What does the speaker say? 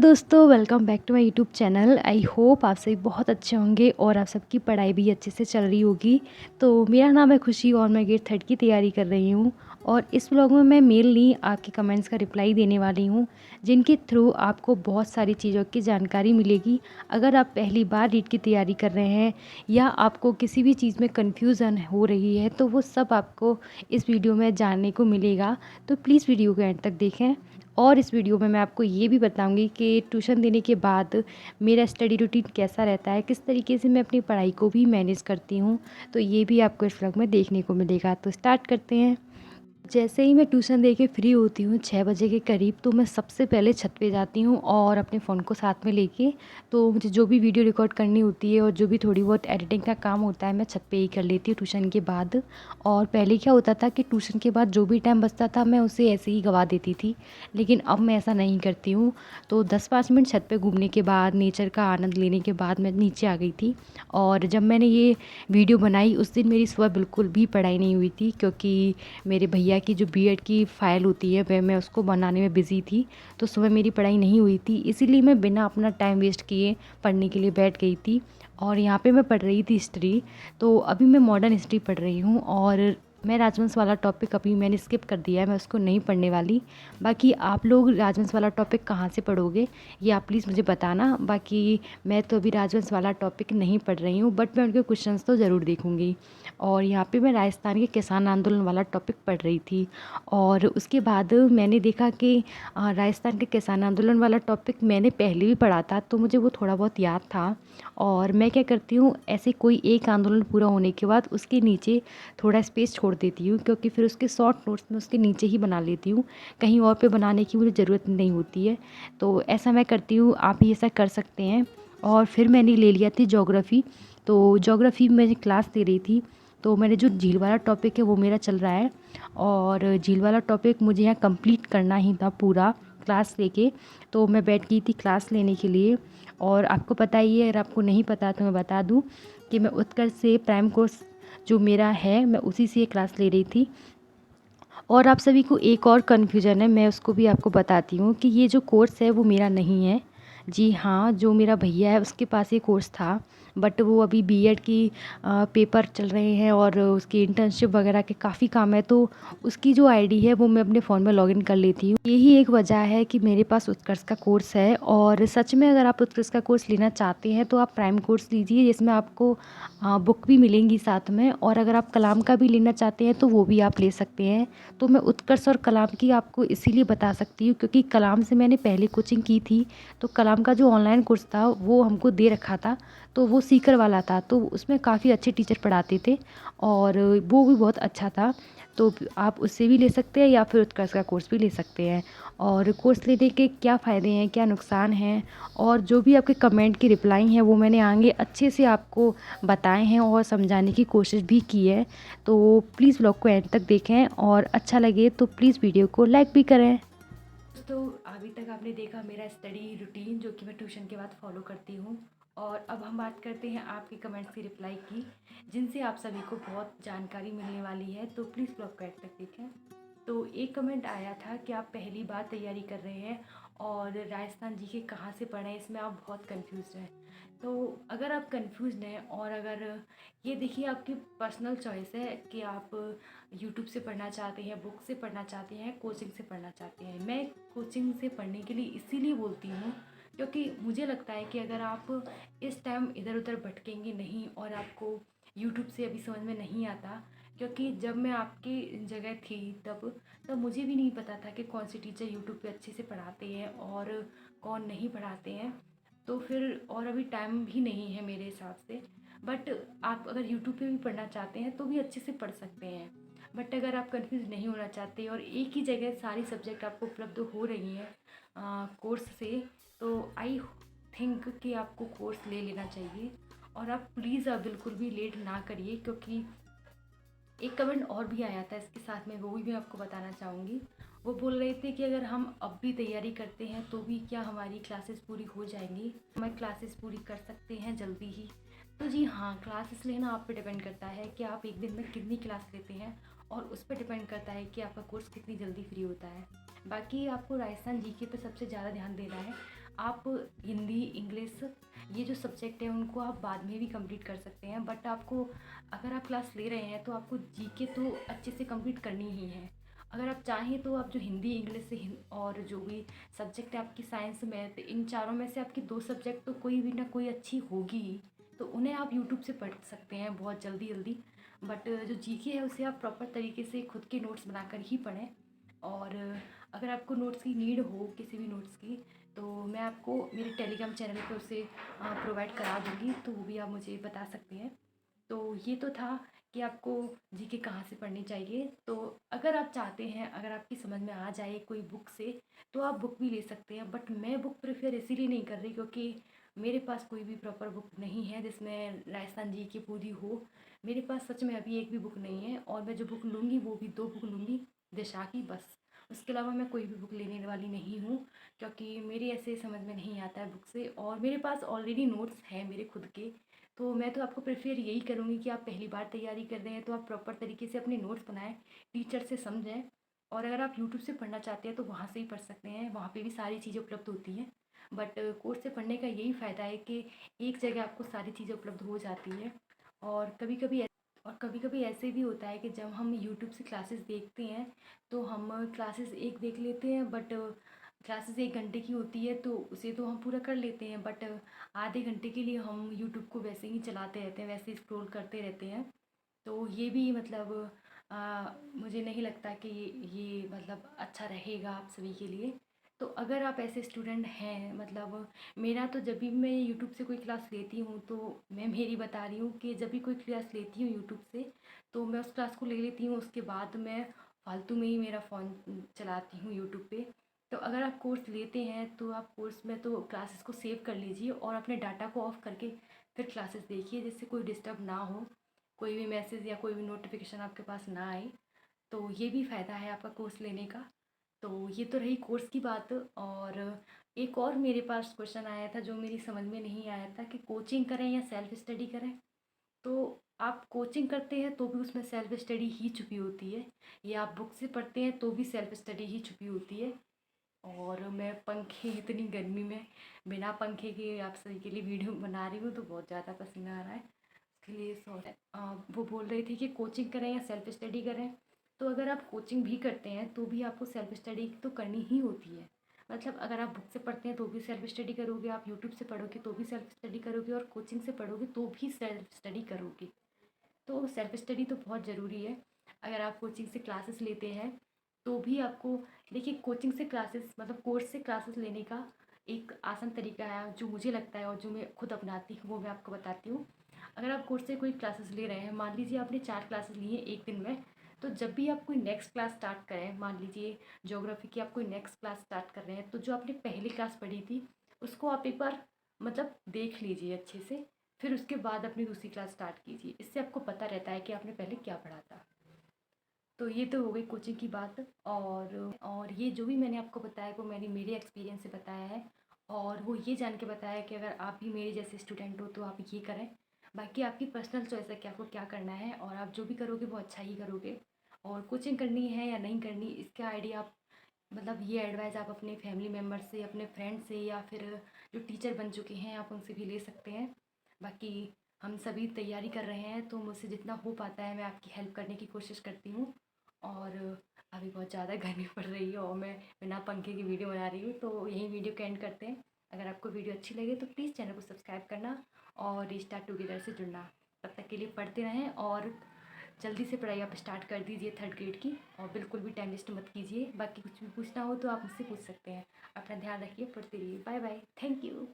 दोस्तों, welcome back to my YouTube channel. I hope आप सभी बहुत अच्छे होंगे और आप सबकी पढ़ाई भी अच्छे से चल रही होगी। तो मेरा नाम है खुशी और मैं ग्रेड 3 की तैयारी कर रही हूँ। और इस व्लॉग में मैं मेनली आपके कमेंट्स का रिप्लाई देने वाली हूँ, जिनके थ्रू आपको बहुत सारी चीज़ों की जानकारी मिलेगी। अगर आप पहली बार रीट की तैयारी कर रहे हैं या आपको किसी भी चीज़ में कन्फ्यूज़न हो रही है, तो वो सब आपको इस वीडियो में जानने को मिलेगा। तो प्लीज़ वीडियो को एंड तक देखें। और इस वीडियो में मैं आपको ये भी बताऊंगी कि ट्यूशन देने के बाद मेरा स्टडी रूटीन कैसा रहता है, किस तरीके से मैं अपनी पढ़ाई को भी मैनेज करती हूँ। तो ये भी आपको इस व्लॉग में देखने को मिलेगा। तो स्टार्ट करते हैं। जैसे ही मैं ट्यूशन दे के फ्री होती हूँ 6 बजे के करीब, तो मैं सबसे पहले छत पे जाती हूँ और अपने फ़ोन को साथ में लेके तो मुझे जो भी वीडियो रिकॉर्ड करनी होती है और जो भी थोड़ी बहुत एडिटिंग का काम होता है मैं छत पे ही कर लेती हूँ ट्यूशन के बाद। और पहले क्या होता था कि ट्यूशन के बाद जो भी टाइम बचता था मैं उसे ऐसे ही गवा देती थी, लेकिन अब मैं ऐसा नहीं करती हूँ। तो 10-5 मिनट छत पे घूमने के बाद, नेचर का आनंद लेने के बाद मैं नीचे आ गई थी। और जब मैंने ये वीडियो बनाई उस दिन मेरी सुबह बिल्कुल भी पढ़ाई नहीं हुई थी, क्योंकि मेरे भैया की जो बीएड की फ़ाइल होती है वह मैं उसको बनाने में बिज़ी थी। तो सुबह मेरी पढ़ाई नहीं हुई थी, इसीलिए मैं बिना अपना टाइम वेस्ट किए पढ़ने के लिए बैठ गई थी। और यहाँ पे मैं पढ़ रही थी हिस्ट्री। तो अभी मैं मॉडर्न हिस्ट्री पढ़ रही हूँ और मैं राजवंश वाला टॉपिक अभी मैंने स्किप कर दिया है, मैं उसको नहीं पढ़ने वाली। बाकी आप लोग राजवंश वाला टॉपिक कहाँ से पढ़ोगे ये आप प्लीज़ मुझे बताना। बाकी मैं तो अभी राजवंश वाला टॉपिक नहीं पढ़ रही हूँ, बट मैं उनके क्वेश्चंस तो ज़रूर देखूँगी। और यहाँ पे मैं राजस्थान के किसान आंदोलन वाला टॉपिक पढ़ रही थी। और उसके बाद मैंने देखा कि राजस्थान के किसान आंदोलन वाला टॉपिक मैंने पहले भी पढ़ा था, तो मुझे वो थोड़ा बहुत याद था। और मैं क्या करती हूँ, ऐसे कोई एक आंदोलन पूरा होने के बाद उसके नीचे थोड़ा स्पेस छोड़ देती हूँ, क्योंकि फिर उसके शॉर्ट नोट्स में उसके नीचे ही बना लेती हूँ। कहीं और पे बनाने की मुझे ज़रूरत नहीं होती है। तो ऐसा मैं करती हूँ, आप भी ऐसा कर सकते हैं। और फिर मैंने ले लिया थी ज्योग्राफ़ी। तो ज्योग्राफ़ी में मैं क्लास दे रही थी, तो मैंने जो झील वाला टॉपिक है वो मेरा चल रहा है। और झील वाला टॉपिक मुझे यहाँ कंप्लीट करना ही था पूरा क्लास लेके। तो मैं बैठ गई थी क्लास लेने के लिए। और आपको पता ही है, अगर आपको नहीं पता तो मैं बता दूँ कि मैं उत्कर्ष से प्राइम कोर्स जो मेरा है मैं उसी से क्लास ले रही थी। और आप सभी को एक और कन्फ्यूजन है, मैं उसको भी आपको बताती हूँ कि ये जो कोर्स है वो मेरा नहीं है। जी हाँ, जो मेरा भैया है उसके पास ये कोर्स था, बट वो अभी बीएड की पेपर चल रहे हैं और उसकी इंटर्नशिप वगैरह के काफ़ी काम है, तो उसकी जो आईडी है वो मैं अपने फ़ोन में लॉगिन कर लेती हूँ। यही एक वजह है कि मेरे पास उत्कर्ष का कोर्स है। और सच में अगर आप उत्कर्ष का कोर्स लेना चाहते हैं तो आप प्राइम कोर्स लीजिए, जिसमें आपको बुक भी मिलेंगी साथ में। और अगर आप कलाम का भी लेना चाहते हैं तो वो भी आप ले सकते हैं। तो मैं उत्कर्ष और कलाम की आपको इसीलिए बता सकती हूँ क्योंकि कलाम से मैंने पहले कोचिंग की थी। तो कलाम का जो ऑनलाइन कोर्स था वो हमको दे रखा था, तो वो सीकर वाला था, तो उसमें काफ़ी अच्छे टीचर पढ़ाते थे और वो भी बहुत अच्छा था। तो आप उससे भी ले सकते हैं या फिर उत्कर्ष का कोर्स भी ले सकते हैं। और कोर्स लेने के क्या फ़ायदे हैं, क्या नुकसान हैं, और जो भी आपके कमेंट की रिप्लाई हैं वो मैंने आगे अच्छे से आपको बताए हैं और समझाने की कोशिश भी की है। तो प्लीज़ व्लॉग को एंड तक देखें और अच्छा लगे तो प्लीज़ वीडियो को लाइक भी करें। तो अभी तक आपने देखा मेरा स्टडी रूटीन, जो कि मैं ट्यूशन के बाद फॉलो करती हूँ। और अब हम बात करते हैं आपके कमेंट्स की रिप्लाई की, जिनसे आप सभी को बहुत जानकारी मिलने वाली है। तो प्लीज़ ब्लॉग को एंड तक देखें। तो एक कमेंट आया था कि आप पहली बार तैयारी कर रहे हैं और राजस्थान जी के कहाँ से पढ़ें, इसमें आप बहुत कंफ्यूज हैं। तो अगर आप कंफ्यूज हैं और अगर ये देखिए आपकी पर्सनल चॉइस है कि आप यूट्यूब से पढ़ना चाहते हैं, बुक से पढ़ना चाहते हैं, कोचिंग से पढ़ना चाहते हैं। मैं कोचिंग से पढ़ने के लिए इसीलिए बोलती हूँ क्योंकि मुझे लगता है कि अगर आप इस टाइम इधर उधर भटकेंगे नहीं और आपको यूट्यूब से अभी समझ में नहीं आता, क्योंकि जब मैं आपकी जगह थी तब मुझे भी नहीं पता था कि कौन से टीचर यूट्यूब पे अच्छे से पढ़ाते हैं और कौन नहीं पढ़ाते हैं। तो फिर और अभी टाइम भी नहीं है मेरे हिसाब से। बट आप अगर यूट्यूब पे भी पढ़ना चाहते हैं तो भी अच्छे से पढ़ सकते हैं। बट अगर आप कंफ्यूज नहीं होना चाहते और एक ही जगह सारी सब्जेक्ट आपको उपलब्ध हो रही हैं कोर्स से, तो आई थिंक कि आपको कोर्स ले लेना चाहिए। और आप प्लीज़ आप बिल्कुल भी लेट ना करिए, क्योंकि एक कमेंट और भी आया था इसके साथ में, वो भी मैं आपको बताना चाहूँगी। वो बोल रहे थे कि अगर हम अब भी तैयारी करते हैं तो भी क्या हमारी क्लासेस पूरी हो जाएंगी, हमें क्लासेस पूरी कर सकते हैं जल्दी ही। तो जी हाँ, क्लासेस लेना आप पे डिपेंड करता है कि आप एक दिन में कितनी क्लास लेते हैं, और उस पर डिपेंड करता है कि आपका कोर्स कितनी जल्दी फ्री होता है। बाकी आपको राजस्थान जीके पे सबसे ज़्यादा ध्यान देना है। आप हिंदी, इंग्लिश ये जो सब्जेक्ट है उनको आप बाद में भी कंप्लीट कर सकते हैं, बट आपको अगर आप क्लास ले रहे हैं तो आपको जीके तो अच्छे से कंप्लीट करनी ही है। अगर आप चाहें तो आप जो हिंदी, इंग्लिश से और जो भी सब्जेक्ट है आपकी साइंस, मैथ, इन चारों में से आपकी 2 सब्जेक्ट तो कोई भी ना कोई अच्छी होगी ही, तो उन्हें आप यूट्यूब से पढ़ सकते हैं बहुत जल्दी-जल्दी। बट जो जीके है उसे आप प्रॉपर तरीके से खुद के नोट्स बनाकर ही पढ़ें। और अगर आपको नोट्स की नीड हो किसी भी नोट्स की, तो मैं आपको मेरे टेलीग्राम चैनल पे उसे प्रोवाइड करा दूँगी, तो वो भी आप मुझे बता सकते हैं। तो ये तो था कि आपको जीके कहाँ से पढ़नी चाहिए। तो अगर आप चाहते हैं, अगर आपकी समझ में आ जाए कोई बुक से, तो आप बुक भी ले सकते हैं। बट मैं बुक प्रेफ़र इसीलिए नहीं कर रही क्योंकि मेरे पास कोई भी प्रॉपर बुक नहीं है जिसमें राजस्थान जीके पूरी हो। मेरे पास सच में अभी एक भी बुक नहीं है, और मैं जो बुक लूँगी वो भी 2 बुक लूँगी दिशा की बस। उसके अलावा मैं कोई भी बुक लेने वाली नहीं हूँ, क्योंकि मेरे ऐसे समझ में नहीं आता है बुक से, और मेरे पास ऑलरेडी नोट्स हैं मेरे खुद के। तो मैं तो आपको प्रेफ़र यही करूँगी कि आप पहली बार तैयारी कर रहे हैं तो आप प्रॉपर तरीके से अपने नोट्स बनाएँ, टीचर से समझें। और अगर आप यूट्यूब से पढ़ना चाहते हैं तो वहाँ से ही पढ़ सकते हैं, वहाँ पे भी सारी चीज़ें उपलब्ध होती हैं। बट कोर्स से पढ़ने का यही फ़ायदा है कि एक जगह आपको सारी चीज़ें उपलब्ध हो जाती हैं। और कभी-कभी ऐसे भी होता है कि जब हम यूट्यूब से क्लासेस देखते हैं तो हम क्लासेस एक देख लेते हैं, बट क्लासेस 1 घंटे की होती है तो उसे तो हम पूरा कर लेते हैं, बट आधे घंटे के लिए हम यूट्यूब को वैसे ही चलाते रहते हैं, वैसे ही स्क्रॉल करते रहते हैं। तो ये भी मतलब मुझे नहीं लगता कि ये मतलब अच्छा रहेगा आप सभी के लिए। तो अगर आप ऐसे स्टूडेंट हैं, मतलब मेरा तो जब भी मैं यूट्यूब से कोई क्लास लेती हूँ, तो मैं मेरी बता रही हूँ कि जब भी कोई क्लास लेती हूँ यूट्यूब से, तो मैं उस क्लास को ले लेती हूँ, उसके बाद मैं फालतू में ही मेरा फ़ोन चलाती हूँ यूट्यूब पे। तो अगर आप कोर्स लेते हैं तो आप कोर्स में तो क्लासेस को सेव कर लीजिए और अपने डाटा को ऑफ करके फिर क्लासेस देखिए, जिससे कोई डिस्टर्ब ना हो, कोई भी मैसेज या कोई भी नोटिफिकेशन आपके पास ना आए। तो ये भी फ़ायदा है आपका कोर्स लेने का। तो ये तो रही कोर्स की बात। और एक और मेरे पास क्वेश्चन आया था जो मेरी समझ में नहीं आया था कि कोचिंग करें या सेल्फ स्टडी करें। तो आप कोचिंग करते हैं तो भी उसमें सेल्फ स्टडी ही छुपी होती है, या आप बुक से पढ़ते हैं तो भी सेल्फ स्टडी ही छुपी होती है। और मैं पंखे इतनी गर्मी में बिना पंखे के आप सभी के लिए वीडियो बना रही हूँ, तो बहुत ज़्यादा पसीना आ रहा है, उसके लिए सॉरी। वो बोल रही थी कि कोचिंग करें या सेल्फ स्टडी करें। तो अगर आप कोचिंग भी करते हैं तो भी आपको सेल्फ स्टडी तो करनी ही होती है। मतलब अगर आप बुक से पढ़ते हैं तो भी सेल्फ स्टडी करोगे, आप यूट्यूब से पढ़ोगे तो भी सेल्फ स्टडी करोगे, और कोचिंग से पढ़ोगे तो भी सेल्फ स्टडी करोगे। तो सेल्फ स्टडी तो बहुत ज़रूरी है। अगर आप कोचिंग से क्लासेस लेते हैं तो भी आपको, देखिए कोचिंग से क्लासेस मतलब कोर्स से क्लासेस लेने का एक आसान तरीका है जो मुझे लगता है और जो मैं खुद अपनाती हूँ, वो मैं आपको बताती हूँ। अगर आप कोर्स से कोई क्लासेस ले रहे हैं, मान लीजिए आपने 4 क्लासेस ली हैं एक दिन में, तो जब भी आप कोई नेक्स्ट क्लास स्टार्ट करें, मान लीजिए ज्योग्राफी की आप कोई नेक्स्ट क्लास स्टार्ट कर रहे हैं, तो जो आपने पहली क्लास पढ़ी थी उसको आप एक बार मतलब देख लीजिए अच्छे से, फिर उसके बाद अपनी दूसरी क्लास स्टार्ट कीजिए। इससे आपको पता रहता है कि आपने पहले क्या पढ़ा था। तो ये तो हो गई कोचिंग की बात। और ये जो भी मैंने आपको बताया वो मैंने मेरे एक्सपीरियंस से बताया है, और वो ये जान के बताया कि अगर आप भी मेरे जैसे स्टूडेंट हो तो आप ये करें। बाकी आपकी पर्सनल चॉइस है कि आपको क्या करना है, और आप जो भी करोगे वो अच्छा ही करोगे। और कोचिंग करनी है या नहीं करनी, इसका आइडिया आप मतलब ये एडवाइस आप अपने फैमिली मेम्बर से, अपने फ्रेंड से, या फिर जो टीचर बन चुके हैं आप उनसे भी ले सकते हैं। बाकी हम सभी तैयारी कर रहे हैं, तो मुझसे जितना हो पाता है मैं आपकी हेल्प करने की कोशिश करती हूँ। और अभी बहुत ज़्यादा गर्मी पड़ रही है और मैं बिना पंखे की वीडियो बना रही हूँ, तो यहीं वीडियो को एंड करते हैं। अगर आपको वीडियो अच्छी लगे तो प्लीज़ चैनल को सब्सक्राइब करना और रिश्ता टुगेदर से जुड़ना। तब तक के लिए पढ़ते रहें, और जल्दी से पढ़ाई आप स्टार्ट कर दीजिए 3rd ग्रेड की, और बिल्कुल भी टाइम वेस्ट मत कीजिए। बाकी कुछ भी पूछना हो तो आप मुझसे पूछ सकते हैं। अपना ध्यान रखिए, पढ़ते रहिए। Bye bye, thank you.